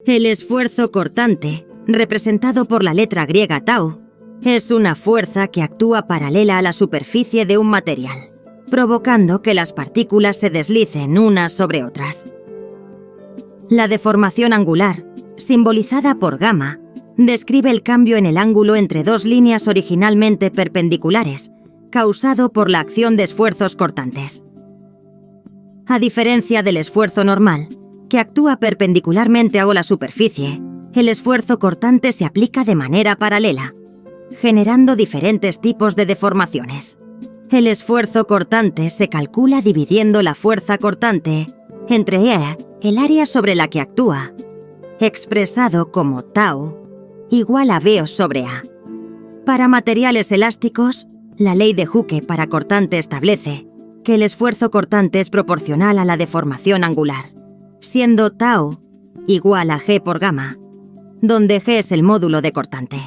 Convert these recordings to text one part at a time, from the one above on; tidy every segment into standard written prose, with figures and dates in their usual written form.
El esfuerzo cortante, representado por la letra griega tau, es una fuerza que actúa paralela a la superficie de un material, provocando que las partículas se deslicen unas sobre otras. La deformación angular, simbolizada por gamma, describe el cambio en el ángulo entre dos líneas originalmente perpendiculares, causado por la acción de esfuerzos cortantes. A diferencia del esfuerzo normal, que actúa perpendicularmente a la superficie, el esfuerzo cortante se aplica de manera paralela, generando diferentes tipos de deformaciones. El esfuerzo cortante se calcula dividiendo la fuerza cortante entre E, el área sobre la que actúa, expresado como tau, igual a B sobre A. Para materiales elásticos, la ley de Hooke para cortante establece que el esfuerzo cortante es proporcional a la deformación angular, siendo tau igual a G por gamma, donde G es el módulo de cortante.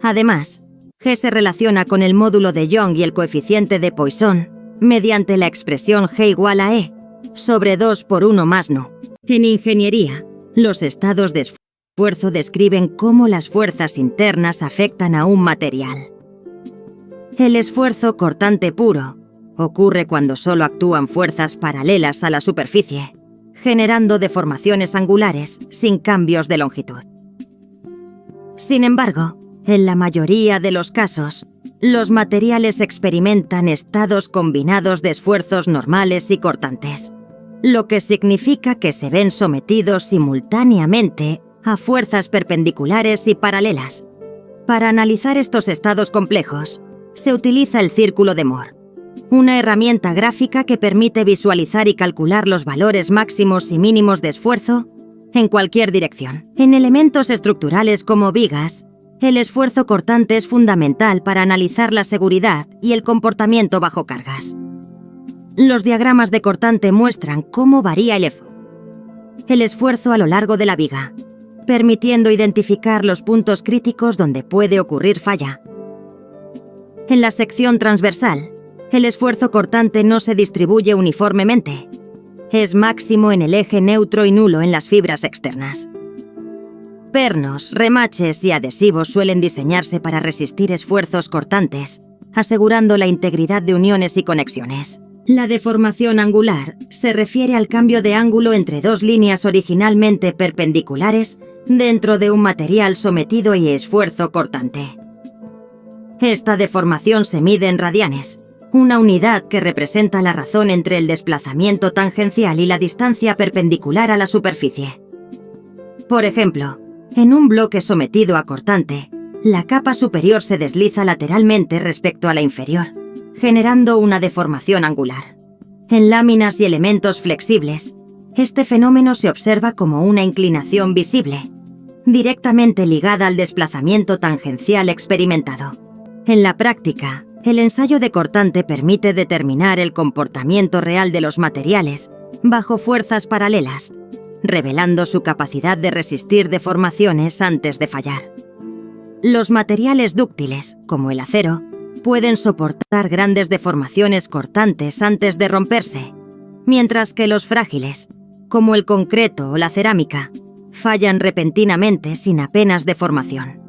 Además, G se relaciona con el módulo de Young y el coeficiente de Poisson mediante la expresión G igual a E sobre 2 por 1 más nu. En ingeniería, los estados de esfuerzo describen cómo las fuerzas internas afectan a un material. El esfuerzo cortante puro ocurre cuando solo actúan fuerzas paralelas a la superficie, generando deformaciones angulares sin cambios de longitud. Sin embargo, en la mayoría de los casos, los materiales experimentan estados combinados de esfuerzos normales y cortantes, lo que significa que se ven sometidos simultáneamente a fuerzas perpendiculares y paralelas. Para analizar estos estados complejos, se utiliza el círculo de Moore, una herramienta gráfica que permite visualizar y calcular los valores máximos y mínimos de esfuerzo en cualquier dirección. En elementos estructurales como vigas, el esfuerzo cortante es fundamental para analizar la seguridad y el comportamiento bajo cargas. Los diagramas de cortante muestran cómo varía el esfuerzo a lo largo de la viga, permitiendo identificar los puntos críticos donde puede ocurrir falla. En la sección transversal, el esfuerzo cortante no se distribuye uniformemente. Es máximo en el eje neutro y nulo en las fibras externas. Pernos, remaches y adhesivos suelen diseñarse para resistir esfuerzos cortantes, asegurando la integridad de uniones y conexiones. La deformación angular se refiere al cambio de ángulo entre dos líneas originalmente perpendiculares dentro de un material sometido a esfuerzo cortante. Esta deformación se mide en radianes, una unidad que representa la razón entre el desplazamiento tangencial y la distancia perpendicular a la superficie. Por ejemplo, en un bloque sometido a cortante, la capa superior se desliza lateralmente respecto a la inferior, generando una deformación angular. En láminas y elementos flexibles, este fenómeno se observa como una inclinación visible, directamente ligada al desplazamiento tangencial experimentado. En la práctica, el ensayo de cortante permite determinar el comportamiento real de los materiales bajo fuerzas paralelas, revelando su capacidad de resistir deformaciones antes de fallar. Los materiales dúctiles, como el acero, pueden soportar grandes deformaciones cortantes antes de romperse, mientras que los frágiles, como el concreto o la cerámica, fallan repentinamente sin apenas deformación.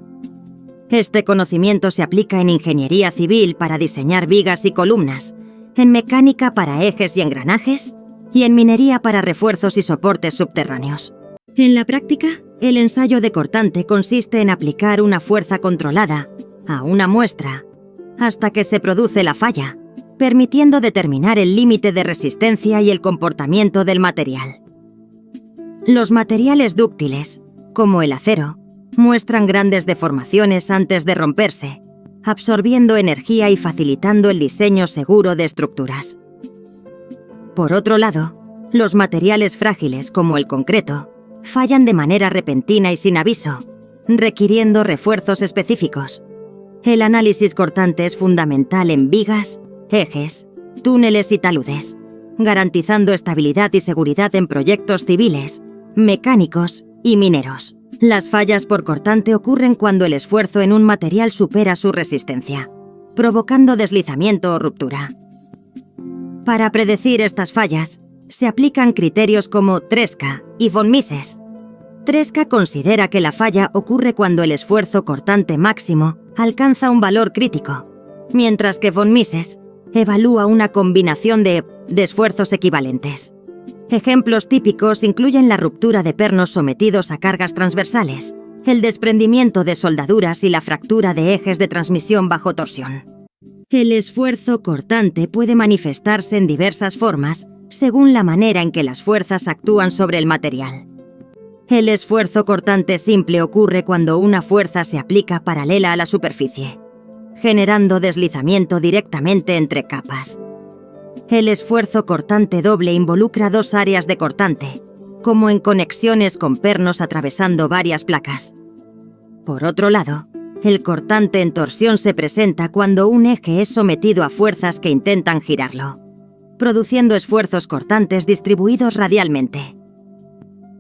Este conocimiento se aplica en ingeniería civil para diseñar vigas y columnas, en mecánica para ejes y engranajes, y en minería para refuerzos y soportes subterráneos. En la práctica, el ensayo de cortante consiste en aplicar una fuerza controlada a una muestra hasta que se produce la falla, permitiendo determinar el límite de resistencia y el comportamiento del material. Los materiales dúctiles, como el acero, muestran grandes deformaciones antes de romperse, absorbiendo energía y facilitando el diseño seguro de estructuras. Por otro lado, los materiales frágiles, como el concreto, fallan de manera repentina y sin aviso, requiriendo refuerzos específicos. El análisis cortante es fundamental en vigas, ejes, túneles y taludes, garantizando estabilidad y seguridad en proyectos civiles, mecánicos y mineros. Las fallas por cortante ocurren cuando el esfuerzo en un material supera su resistencia, provocando deslizamiento o ruptura. Para predecir estas fallas, se aplican criterios como Tresca y von Mises, Tresca considera que la falla ocurre cuando el esfuerzo cortante máximo alcanza un valor crítico, mientras que von Mises evalúa una combinación de esfuerzos equivalentes. Ejemplos típicos incluyen la ruptura de pernos sometidos a cargas transversales, el desprendimiento de soldaduras y la fractura de ejes de transmisión bajo torsión. El esfuerzo cortante puede manifestarse en diversas formas según la manera en que las fuerzas actúan sobre el material. El esfuerzo cortante simple ocurre cuando una fuerza se aplica paralela a la superficie, generando deslizamiento directamente entre capas. El esfuerzo cortante doble involucra dos áreas de cortante, como en conexiones con pernos atravesando varias placas. Por otro lado, el cortante en torsión se presenta cuando un eje es sometido a fuerzas que intentan girarlo, produciendo esfuerzos cortantes distribuidos radialmente.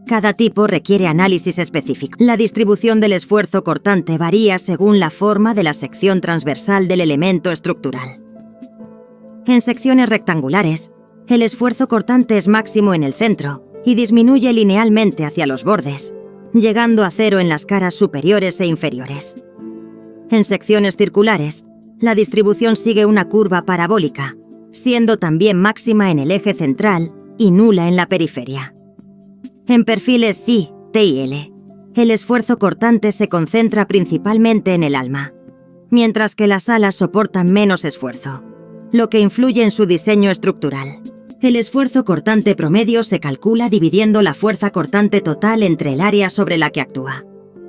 Cada tipo requiere análisis específico. La distribución del esfuerzo cortante varía según la forma de la sección transversal del elemento estructural. En secciones rectangulares, el esfuerzo cortante es máximo en el centro y disminuye linealmente hacia los bordes, llegando a cero en las caras superiores e inferiores. En secciones circulares, la distribución sigue una curva parabólica, siendo también máxima en el eje central y nula en la periferia. En perfiles Ψ, T y L, el esfuerzo cortante se concentra principalmente en el alma, mientras que las alas soportan menos esfuerzo, lo que influye en su diseño estructural. El esfuerzo cortante promedio se calcula dividiendo la fuerza cortante total entre el área sobre la que actúa,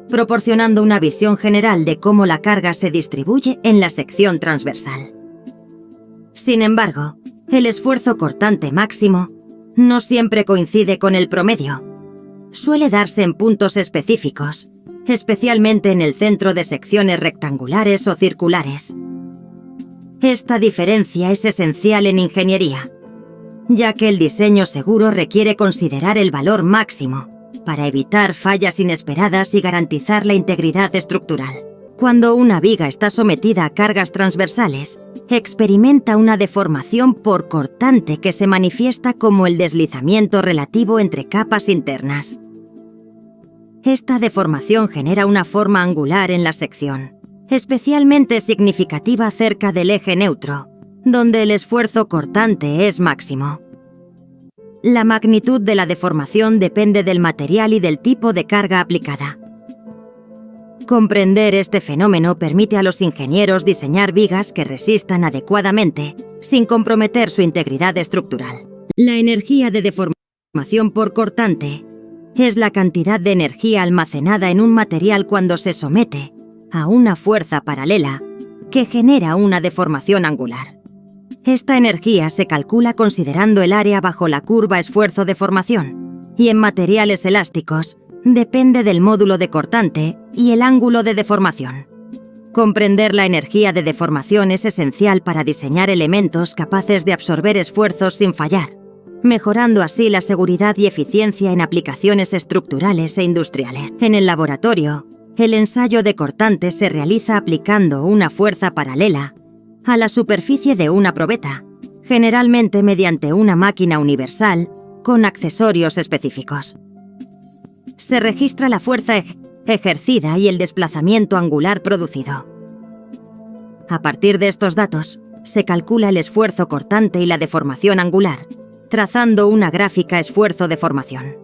proporcionando una visión general de cómo la carga se distribuye en la sección transversal. Sin embargo, el esfuerzo cortante máximo no siempre coincide con el promedio. Suele darse en puntos específicos, especialmente en el centro de secciones rectangulares o circulares. Esta diferencia es esencial en ingeniería, ya que el diseño seguro requiere considerar el valor máximo para evitar fallas inesperadas y garantizar la integridad estructural. Cuando una viga está sometida a cargas transversales, experimenta una deformación por cortante que se manifiesta como el deslizamiento relativo entre capas internas. Esta deformación genera una forma angular en la sección, especialmente significativa cerca del eje neutro, donde el esfuerzo cortante es máximo. La magnitud de la deformación depende del material y del tipo de carga aplicada. Comprender este fenómeno permite a los ingenieros diseñar vigas que resistan adecuadamente, sin comprometer su integridad estructural. La energía de deformación por cortante es la cantidad de energía almacenada en un material cuando se somete a una fuerza paralela que genera una deformación angular. Esta energía se calcula considerando el área bajo la curva esfuerzo-deformación, y en materiales elásticos depende del módulo de cortante y el ángulo de deformación. Comprender la energía de deformación es esencial para diseñar elementos capaces de absorber esfuerzos sin fallar, mejorando así la seguridad y eficiencia en aplicaciones estructurales e industriales. En el laboratorio, el ensayo de cortantes se realiza aplicando una fuerza paralela a la superficie de una probeta, generalmente mediante una máquina universal con accesorios específicos. Se registra la fuerza ejercida y el desplazamiento angular producido. A partir de estos datos, se calcula el esfuerzo cortante y la deformación angular, trazando una gráfica esfuerzo-deformación.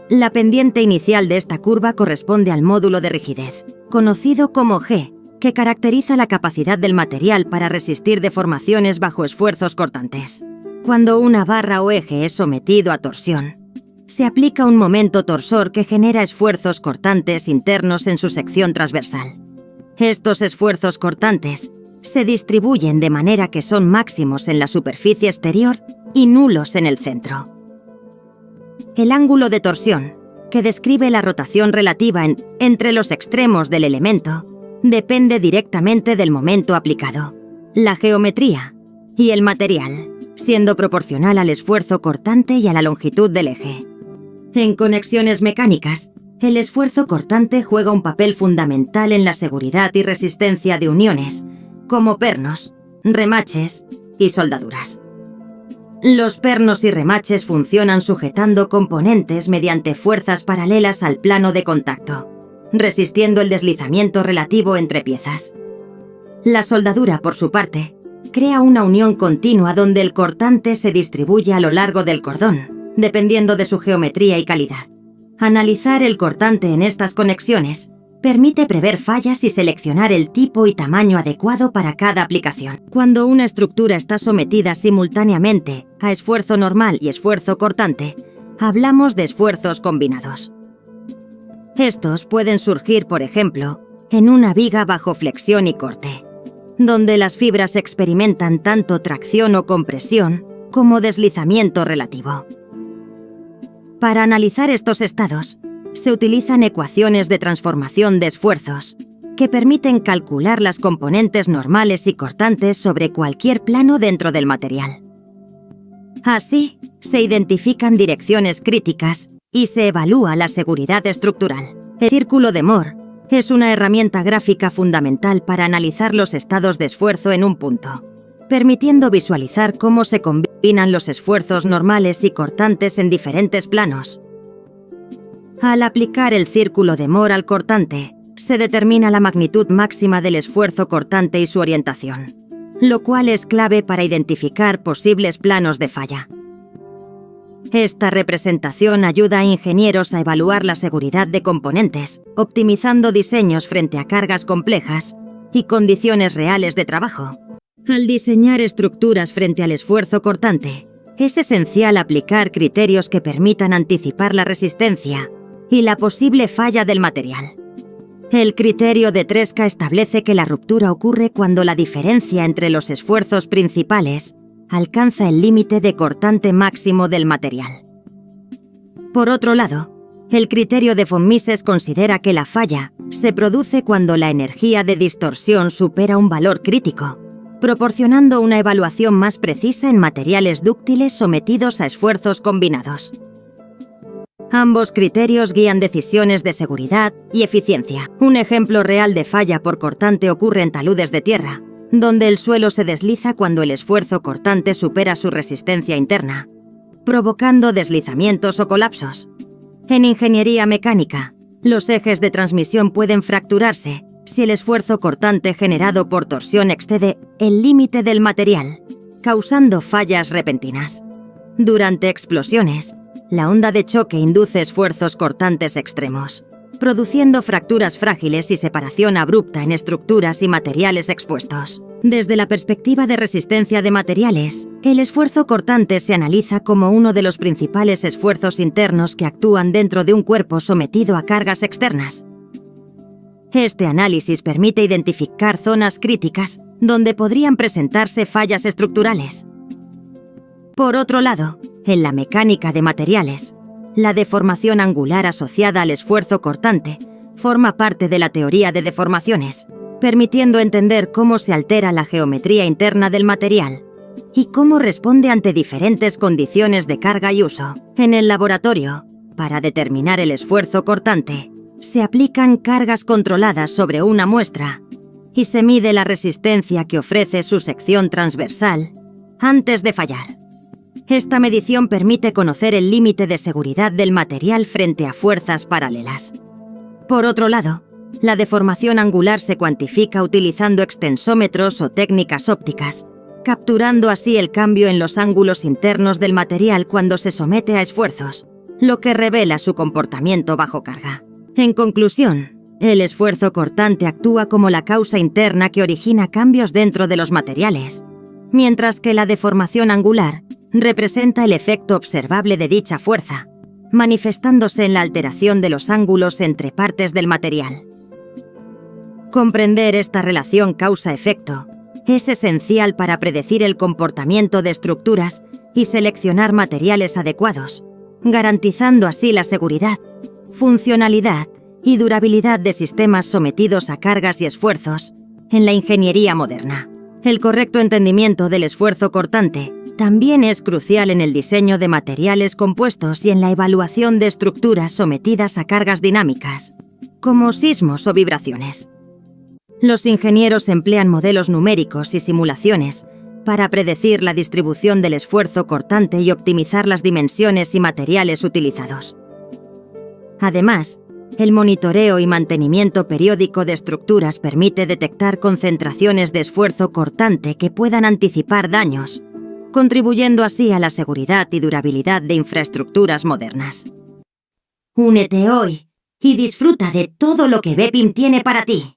La pendiente inicial de esta curva corresponde al módulo de rigidez, conocido como G, que caracteriza la capacidad del material para resistir deformaciones bajo esfuerzos cortantes. Cuando una barra o eje es sometido a torsión, se aplica un momento torsor que genera esfuerzos cortantes internos en su sección transversal. Estos esfuerzos cortantes se distribuyen de manera que son máximos en la superficie exterior y nulos en el centro. El ángulo de torsión, que describe la rotación relativa entre los extremos del elemento, depende directamente del momento aplicado, la geometría y el material, siendo proporcional al esfuerzo cortante y a la longitud del eje. En conexiones mecánicas, el esfuerzo cortante juega un papel fundamental en la seguridad y resistencia de uniones, como pernos, remaches y soldaduras. Los pernos y remaches funcionan sujetando componentes mediante fuerzas paralelas al plano de contacto, resistiendo el deslizamiento relativo entre piezas. La soldadura, por su parte, crea una unión continua donde el cortante se distribuye a lo largo del cordón, dependiendo de su geometría y calidad. Analizar el cortante en estas conexiones permite prever fallas y seleccionar el tipo y tamaño adecuado para cada aplicación. Cuando una estructura está sometida simultáneamente a esfuerzo normal y esfuerzo cortante, hablamos de esfuerzos combinados. Estos pueden surgir, por ejemplo, en una viga bajo flexión y corte, donde las fibras experimentan tanto tracción o compresión como deslizamiento relativo. Para analizar estos estados, se utilizan ecuaciones de transformación de esfuerzos que permiten calcular las componentes normales y cortantes sobre cualquier plano dentro del material. Así, se identifican direcciones críticas y se evalúa la seguridad estructural. El círculo de Moore es una herramienta gráfica fundamental para analizar los estados de esfuerzo en un punto, permitiendo visualizar cómo se combinan los esfuerzos normales y cortantes en diferentes planos. Al aplicar el círculo de Moore al cortante, se determina la magnitud máxima del esfuerzo cortante y su orientación, lo cual es clave para identificar posibles planos de falla. Esta representación ayuda a ingenieros a evaluar la seguridad de componentes, optimizando diseños frente a cargas complejas y condiciones reales de trabajo. Al diseñar estructuras frente al esfuerzo cortante, es esencial aplicar criterios que permitan anticipar la resistencia y la posible falla del material. El criterio de Tresca establece que la ruptura ocurre cuando la diferencia entre los esfuerzos principales alcanza el límite de cortante máximo del material. Por otro lado, el criterio de von Mises considera que la falla se produce cuando la energía de distorsión supera un valor crítico, proporcionando una evaluación más precisa en materiales dúctiles sometidos a esfuerzos combinados. Ambos criterios guían decisiones de seguridad y eficiencia. Un ejemplo real de falla por cortante ocurre en taludes de tierra, donde el suelo se desliza cuando el esfuerzo cortante supera su resistencia interna, provocando deslizamientos o colapsos. En ingeniería mecánica, los ejes de transmisión pueden fracturarse si el esfuerzo cortante generado por torsión excede el límite del material, causando fallas repentinas. Durante explosiones, la onda de choque induce esfuerzos cortantes extremos, produciendo fracturas frágiles y separación abrupta en estructuras y materiales expuestos. Desde la perspectiva de resistencia de materiales, el esfuerzo cortante se analiza como uno de los principales esfuerzos internos que actúan dentro de un cuerpo sometido a cargas externas. Este análisis permite identificar zonas críticas donde podrían presentarse fallas estructurales. Por otro lado, en la mecánica de materiales, la deformación angular asociada al esfuerzo cortante forma parte de la teoría de deformaciones, permitiendo entender cómo se altera la geometría interna del material y cómo responde ante diferentes condiciones de carga y uso. En el laboratorio, para determinar el esfuerzo cortante, se aplican cargas controladas sobre una muestra y se mide la resistencia que ofrece su sección transversal antes de fallar. Esta medición permite conocer el límite de seguridad del material frente a fuerzas paralelas. Por otro lado, la deformación angular se cuantifica utilizando extensómetros o técnicas ópticas, capturando así el cambio en los ángulos internos del material cuando se somete a esfuerzos, lo que revela su comportamiento bajo carga. En conclusión, el esfuerzo cortante actúa como la causa interna que origina cambios dentro de los materiales, mientras que la deformación angular representa el efecto observable de dicha fuerza, manifestándose en la alteración de los ángulos entre partes del material. Comprender esta relación causa-efecto es esencial para predecir el comportamiento de estructuras y seleccionar materiales adecuados, garantizando así la seguridad, funcionalidad y durabilidad de sistemas sometidos a cargas y esfuerzos en la ingeniería moderna. El correcto entendimiento del esfuerzo cortante también es crucial en el diseño de materiales compuestos y en la evaluación de estructuras sometidas a cargas dinámicas, como sismos o vibraciones. Los ingenieros emplean modelos numéricos y simulaciones para predecir la distribución del esfuerzo cortante y optimizar las dimensiones y materiales utilizados. Además, el monitoreo y mantenimiento periódico de estructuras permite detectar concentraciones de esfuerzo cortante que puedan anticipar daños, contribuyendo así a la seguridad y durabilidad de infraestructuras modernas. Únete hoy y disfruta de todo lo que Bepim tiene para ti.